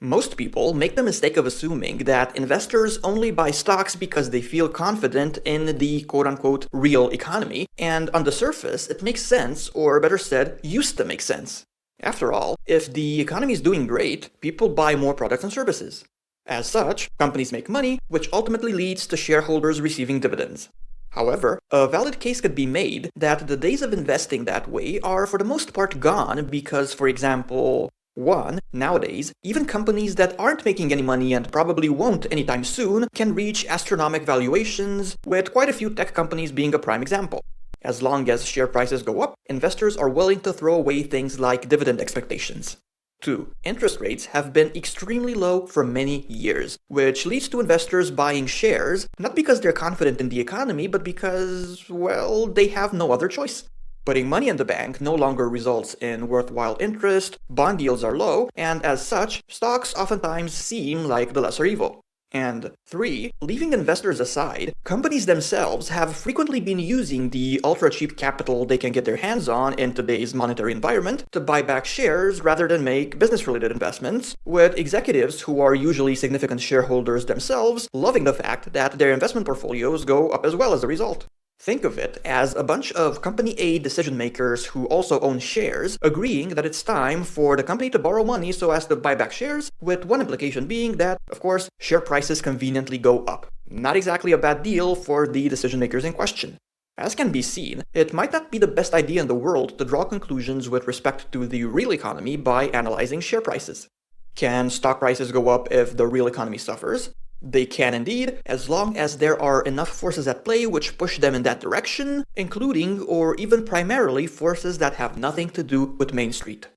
Most people make the mistake of assuming that investors only buy stocks because they feel confident in the quote-unquote real economy, and on the surface it makes sense, or better said, used to make sense. After all, if the economy is doing great, people buy more products and services. As such, companies make money, which ultimately leads to shareholders receiving dividends. However, a valid case could be made that the days of investing that way are for the most part gone because, for example, 1. Nowadays, even companies that aren't making any money and probably won't anytime soon can reach astronomical valuations, with quite a few tech companies being a prime example. As long as share prices go up, investors are willing to throw away things like dividend expectations. 2. Interest rates have been extremely low for many years, which leads to investors buying shares, not because they're confident in the economy, but because, well, they have no other choice. Putting money in the bank no longer results in worthwhile interest, bond yields are low, and as such, stocks oftentimes seem like the lesser evil. And 3. Leaving investors aside, companies themselves have frequently been using the ultra-cheap capital they can get their hands on in today's monetary environment to buy back shares rather than make business-related investments, with executives who are usually significant shareholders themselves loving the fact that their investment portfolios go up as well as a result. Think of it as a bunch of Company A decision-makers who also own shares agreeing that it's time for the company to borrow money so as to buy back shares, with one implication being that, of course, share prices conveniently go up. Not exactly a bad deal for the decision-makers in question. As can be seen, it might not be the best idea in the world to draw conclusions with respect to the real economy by analyzing share prices. Can stock prices go up if the real economy suffers? They can indeed, as long as there are enough forces at play which push them in that direction, including or even primarily forces that have nothing to do with Main Street.